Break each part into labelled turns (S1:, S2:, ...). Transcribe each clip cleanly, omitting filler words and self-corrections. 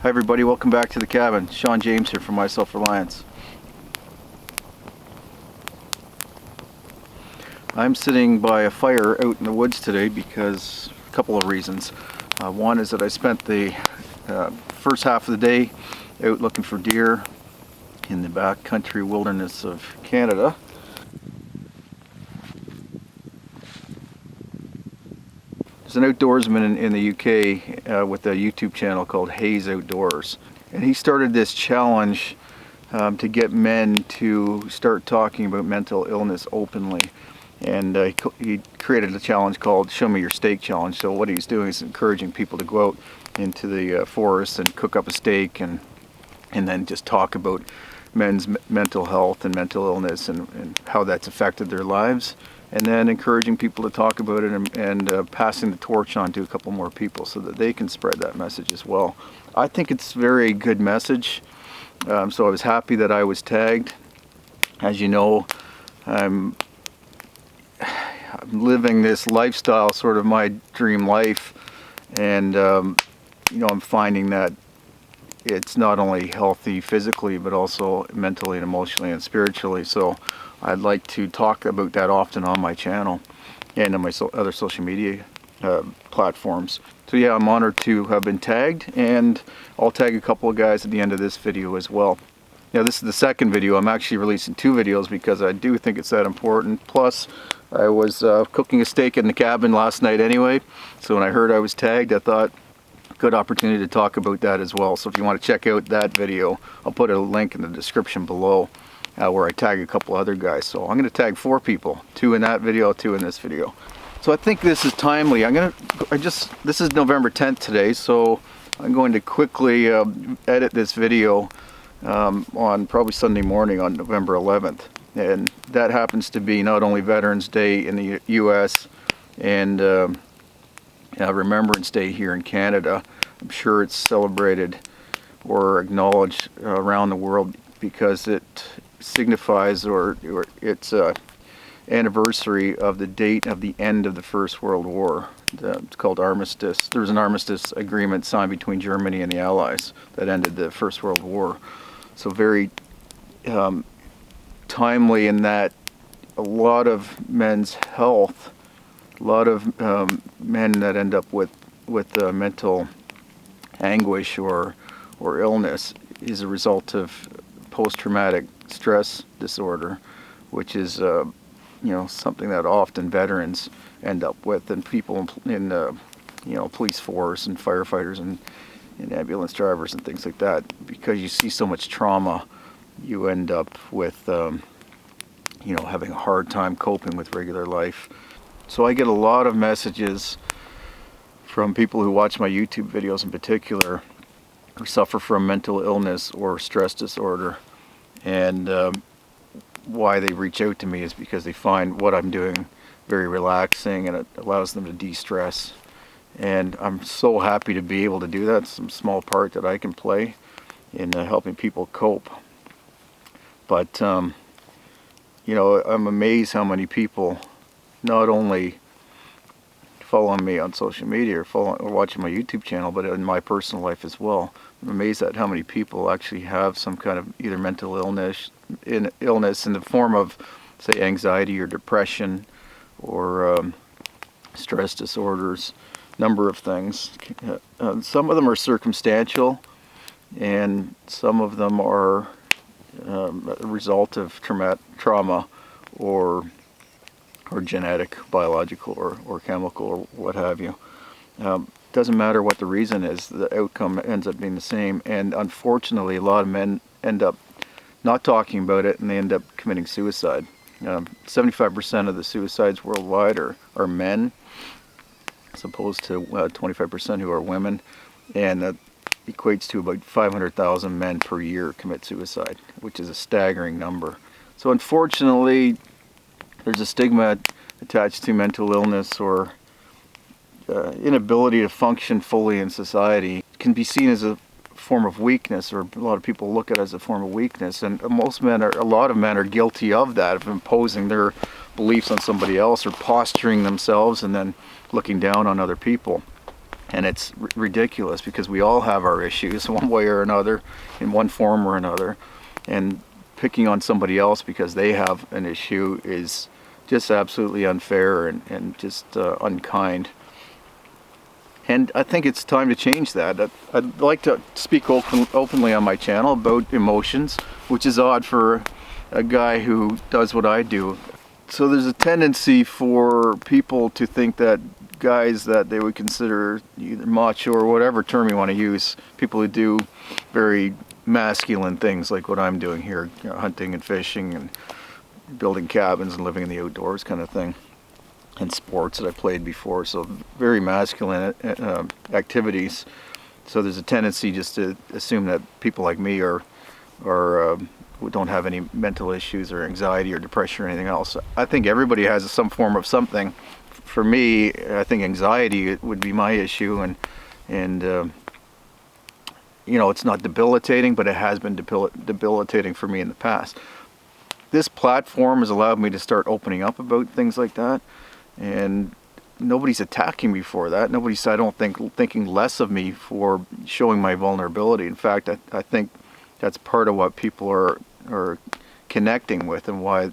S1: Hi everybody, welcome back to the cabin. Sean James here from myself, Reliance. I'm sitting by a fire out in the woods today because a couple of reasons. One is that I spent the first half of the day out looking for deer in the backcountry wilderness of Canada. There's an outdoorsman in the UK with a YouTube channel called Haze Outdoors, and he started this challenge to get men to start talking about mental illness openly. And he created a challenge called Show Me Your Steak Challenge. So what he's doing is encouraging people to go out into the forest and cook up a steak and then just talk about men's mental health and mental illness and how that's affected their lives, and then encouraging people to talk about it and passing the torch on to a couple more people so that they can spread that message as well. I think it's a very good message, so I was happy that I was tagged. As you know, I'm living this lifestyle, sort of my dream life, and I'm finding that it's not only healthy physically but also mentally and emotionally and spiritually. So I'd like to talk about that often on my channel and on my other social media platforms. So yeah, I'm honored to have been tagged, and I'll tag a couple of guys at the end of this video as well. Now this is the second video. I'm actually releasing two videos because I do think it's that important. Plus I was cooking a steak in the cabin last night anyway, so when I heard I was tagged, I thought good opportunity to talk about that as well. So if you want to check out that video, I'll put a link in the description below where I tag a couple other guys. So I'm going to tag 4 people, 2 in that video, 2 in this video. So I think this is timely. This is November 10th today, so I'm going to quickly edit this video on probably Sunday morning on November 11th. And that happens to be not only Veterans Day in the US and Remembrance Day here in Canada. I'm sure it's celebrated or acknowledged around the world because it signifies or it's anniversary of the date of the end of the First World War. It's called Armistice. There was an armistice agreement signed between Germany and the Allies that ended the First World War. So very timely in that a lot of men's health, a lot of men that end up with mental anguish or illness is a result of post-traumatic stress disorder, which is something that often veterans end up with, and people in police force and firefighters and ambulance drivers and things like that. Because you see so much trauma, you end up with having a hard time coping with regular life. So I get a lot of messages from people who watch my YouTube videos in particular who suffer from mental illness or stress disorder, and why they reach out to me is because they find what I'm doing very relaxing and it allows them to de-stress. And I'm so happy to be able to do that, some small part that I can play in helping people cope. But I'm amazed how many people not only following me on social media or watching my YouTube channel, but in my personal life as well. I'm amazed at how many people actually have some kind of either mental illness in the form of, say, anxiety or depression or stress disorders, number of things. Some of them are circumstantial, and some of them are a result of trauma or genetic, biological, or chemical, or what have you. Doesn't matter what the reason is, the outcome ends up being the same. And unfortunately, a lot of men end up not talking about it, and they end up committing suicide. 75% of the suicides worldwide are men, as opposed to 25% who are women, and that equates to about 500,000 men per year commit suicide, which is a staggering number. So unfortunately, there's a stigma attached to mental illness or inability to function fully in society. It can be seen as a form of weakness, or a lot of people look at it as a form of weakness, and a lot of men are guilty of that, of imposing their beliefs on somebody else or posturing themselves and then looking down on other people. And it's ridiculous because we all have our issues one way or another, in one form or another. And picking on somebody else because they have an issue is just absolutely unfair and just unkind. And I think it's time to change that. I'd like to speak openly on my channel about emotions, which is odd for a guy who does what I do. So there's a tendency for people to think that guys that they would consider either macho or whatever term you want to use, people who do very masculine things like what I'm doing here, you know, hunting and fishing and building cabins and living in the outdoors kind of thing, and sports that I played before, so very masculine activities. So there's a tendency just to assume that people like me are don't have any mental issues or anxiety or depression or anything else. I think everybody has some form of something. For me, I think anxiety would be my issue, and you know, it's not debilitating, but it has been debilitating for me in the past. This platform has allowed me to start opening up about things like that, and nobody's attacking me for that. Nobody's, I don't think, thinking less of me for showing my vulnerability. In fact, I think that's part of what people are connecting with, and why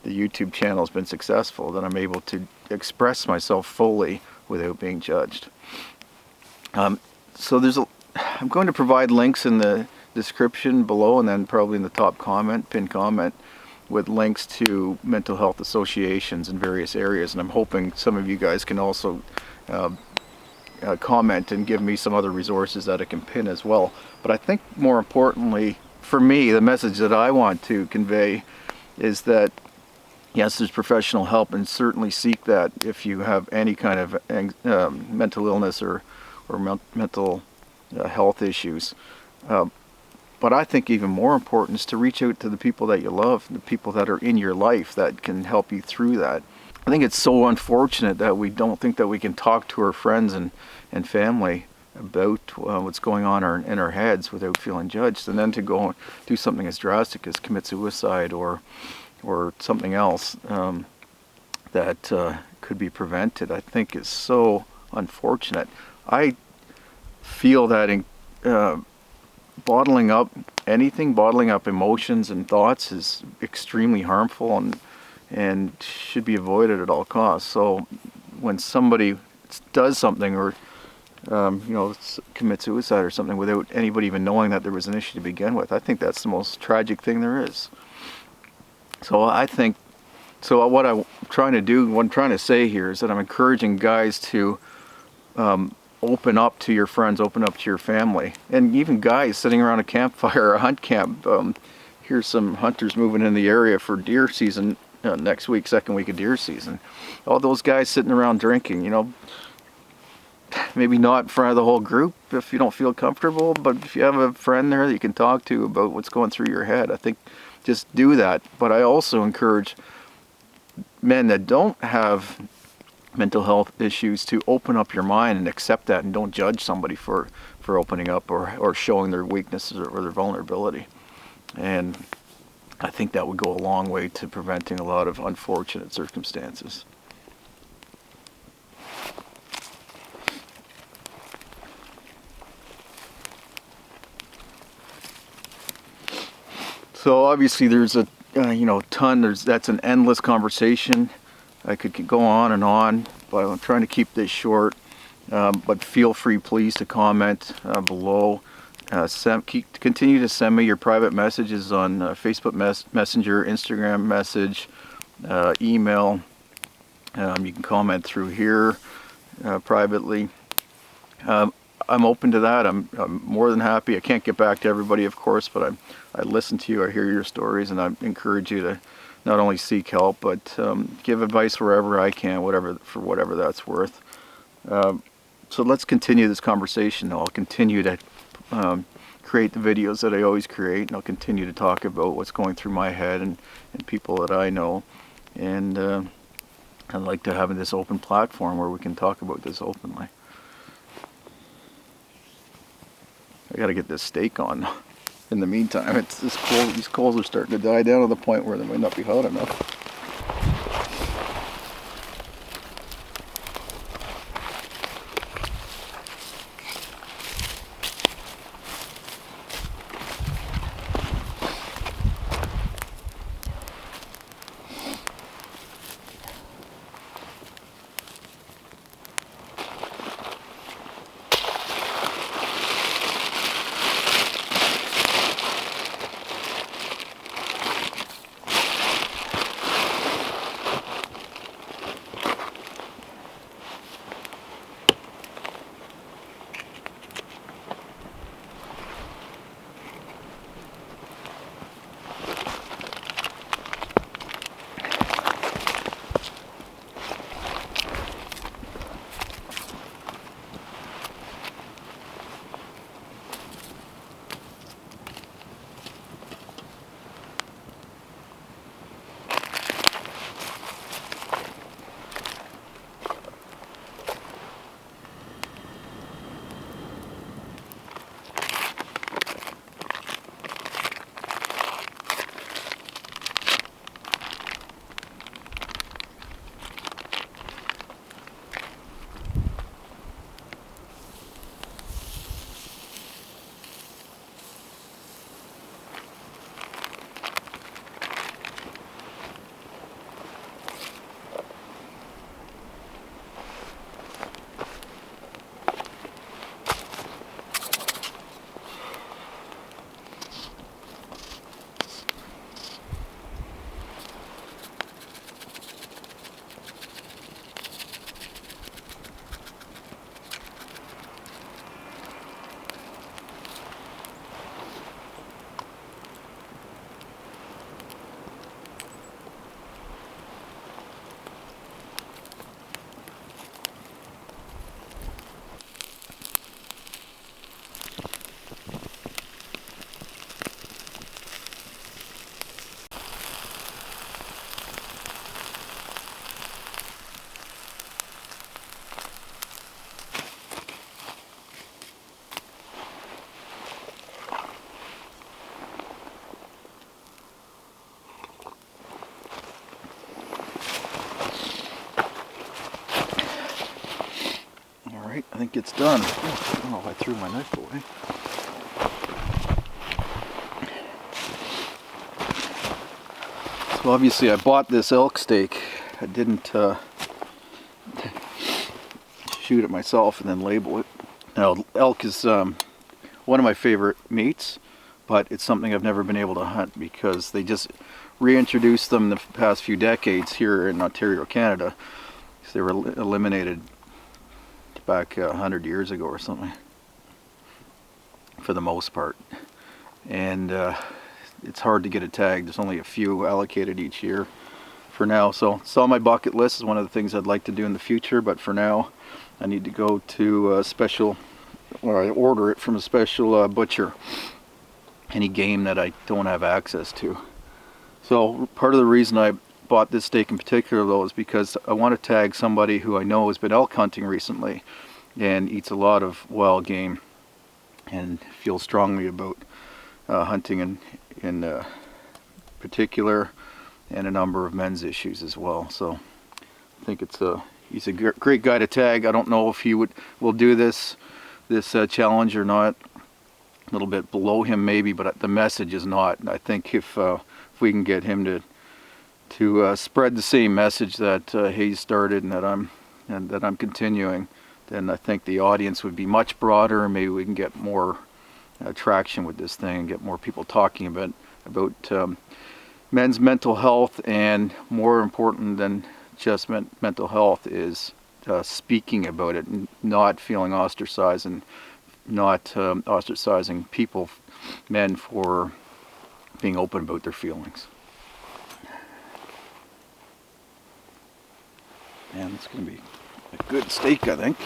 S1: the YouTube channel has been successful, that I'm able to express myself fully without being judged. So I'm going to provide links in the description below, and then probably in the top pinned comment, with links to mental health associations in various areas. And I'm hoping some of you guys can also comment and give me some other resources that I can pin as well. But I think more importantly, for me, the message that I want to convey is that yes, there's professional help, and certainly seek that if you have any kind of mental illness or mental health issues. But I think even more important is to reach out to the people that you love, the people that are in your life that can help you through that. I think it's so unfortunate that we don't think that we can talk to our friends and family about what's going on in our heads without feeling judged, and then to go and do something as drastic as commit suicide or something else that could be prevented, I think is so unfortunate. I feel that bottling up emotions and thoughts is extremely harmful and should be avoided at all costs. So when somebody does something or commit suicide or something without anybody even knowing that there was an issue to begin with, I think that's the most tragic thing there is. So what I'm trying to do, what I'm trying to say here is that I'm encouraging guys to open up to your friends, open up to your family, and even guys sitting around a campfire or a hunt camp. Here's some hunters moving in the area for deer season next week, second week of deer season. All those guys sitting around drinking, maybe not in front of the whole group if you don't feel comfortable, but if you have a friend there that you can talk to about what's going through your head, I think just do that. But I also encourage men that don't have mental health issues to open up your mind and accept that, and don't judge somebody for opening up or showing their weaknesses or their vulnerability. And I think that would go a long way to preventing a lot of unfortunate circumstances. So obviously there's a ton. That's an endless conversation. I could go on and on, but I'm trying to keep this short. But feel free, please, to comment below. Continue to send me your private messages on Facebook Messenger, Instagram message, email. You can comment through here privately. I'm open to that. I'm more than happy. I can't get back to everybody, of course, but I listen to you, I hear your stories, and I encourage you to not only seek help, but give advice wherever I can, for whatever that's worth. So let's continue this conversation. I'll continue to create the videos that I always create, and I'll continue to talk about what's going through my head and people that I know. And I'd like to have this open platform where we can talk about this openly. I got to get this steak on. In the meantime, it's cold. These coals are starting to die down to the point where they might not be hot enough. think it's done. Oh, I threw my knife away. So obviously I bought this elk steak. I didn't shoot it myself and then label it. Now, elk is one of my favorite meats, but it's something I've never been able to hunt because they just reintroduced them the past few decades here in Ontario, Canada. They were eliminated back 100 years ago or something, for the most part. And it's hard to get a tag. There's only a few allocated each year for now. So it's on my bucket list. Is one of the things I'd like to do in the future, but for now I need to go to a special, or I order it from a special butcher, any game that I don't have access to. So part of the reason I bought this steak in particular though is because I want to tag somebody who I know has been elk hunting recently and eats a lot of wild game and feels strongly about hunting in particular, and a number of men's issues as well. So I think he's a great guy to tag. I don't know if he will do this challenge or not. A little bit below him maybe, but the message is not. And I think if we can get him to spread the same message that Haze started and that I'm continuing, then I think the audience would be much broader, and maybe we can get more traction with this thing and get more people talking about men's mental health. And more important than just mental health is speaking about it and not feeling ostracized, and not ostracizing men for being open about their feelings. Man, it's going to be a good steak, I think.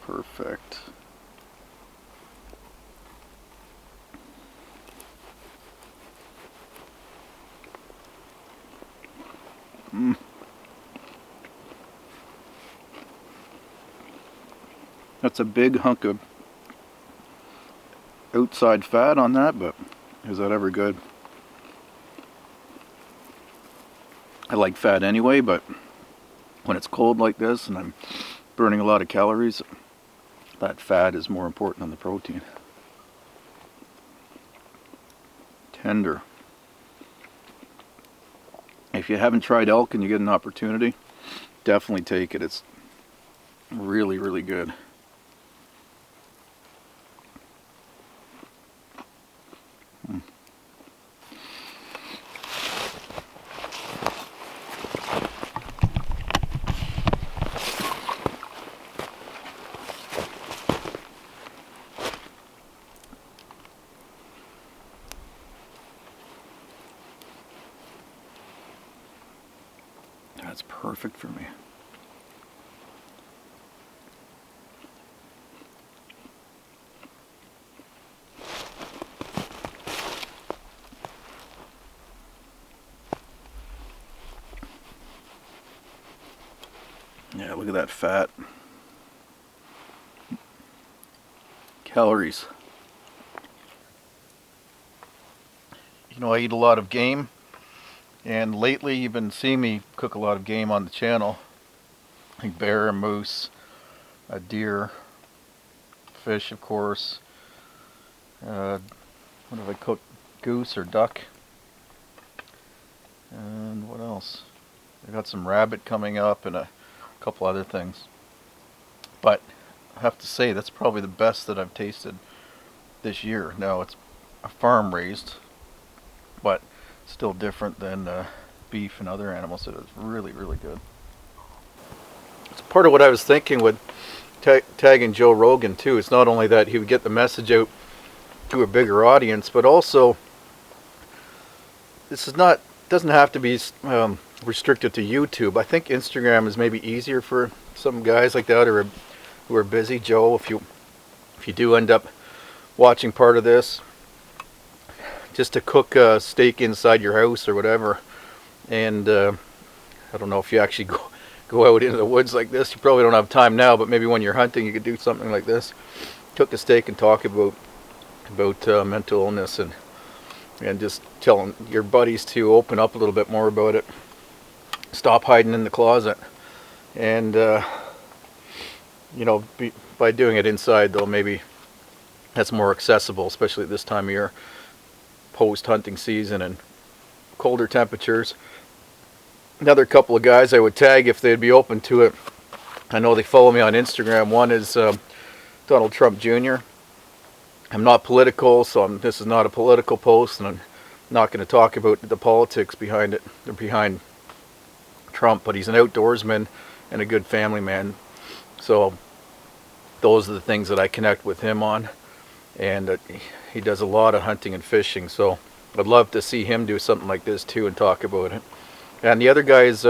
S1: Perfect. That's a big hunk of outside fat on that, but is that ever good? I like fat anyway, but when it's cold like this and I'm burning a lot of calories, that fat is more important than the protein. Tender. If you haven't tried elk and you get an opportunity, definitely take it. It's really, really good. That's perfect for me. Yeah, look at that fat. Calories. You know, I eat a lot of game. And lately you've been seeing me cook a lot of game on the channel, like bear and moose, a deer, fish of course. What have I cooked? Goose or duck. And what else? I got some rabbit coming up and a couple other things. But I have to say that's probably the best that I've tasted this year. Now it's a farm raised, but still different than beef and other animals. So it's really, really good. It's part of what I was thinking with tagging Joe Rogan too. It's not only that he would get the message out to a bigger audience, but also this is not, doesn't have to be restricted to YouTube. I think Instagram is maybe easier for some guys like that who are busy. Joe, if you do end up watching part of this, just to cook a steak inside your house or whatever, and I don't know if you actually go out into the woods like this. You probably don't have time now, but maybe when you're hunting you could do something like this. took a stake and talk about mental illness, and just telling your buddies to open up a little bit more about it. Stop hiding in the closet, and by doing it inside, though, maybe that's more accessible, especially at this time of year, post hunting season and colder temperatures. Another couple of guys I would tag if they'd be open to it. I know they follow me on Instagram. One is Donald Trump Jr. I'm not political, so this is not a political post, and I'm not going to talk about the politics behind it. They're behind Trump, but he's an outdoorsman and a good family man. So those are the things that I connect with him on, and he does a lot of hunting and fishing. So I'd love to see him do something like this too and talk about it. And the other guy is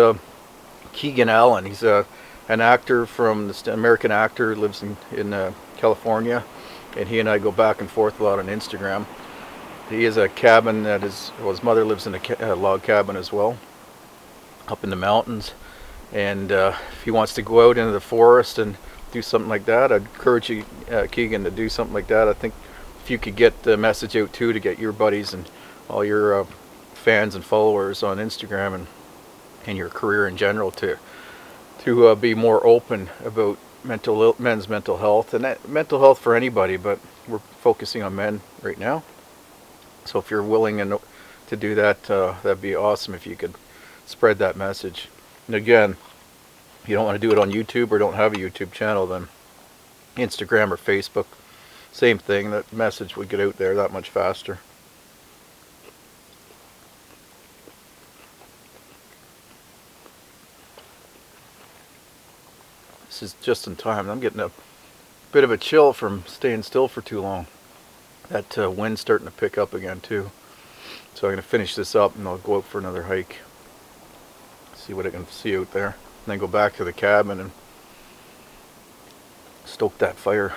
S1: Keegan Allen. He's an actor from the American actor, lives in California, and he and I go back and forth a lot on Instagram. He has a cabin that his mother lives in a log cabin as well, up in the mountains. And if he wants to go out into the forest and do something like that, I'd encourage you, Keegan, to do something like that. I think if you could get the message out too, to get your buddies and all your fans and followers on Instagram and your career in general to be more open about men's mental health, and mental health for anybody, but we're focusing on men right now. So if you're willing to do that, that'd be awesome if you could spread that message. And again, if you don't want to do it on YouTube or don't have a YouTube channel, then Instagram or Facebook, same thing. That message would get out there that much faster. This is just in time. I'm getting a bit of a chill from staying still for too long. That wind's starting to pick up again too. So I'm going to finish this up and I'll go out for another hike. See what I can see out there. And then go back to the cabin and stoke that fire.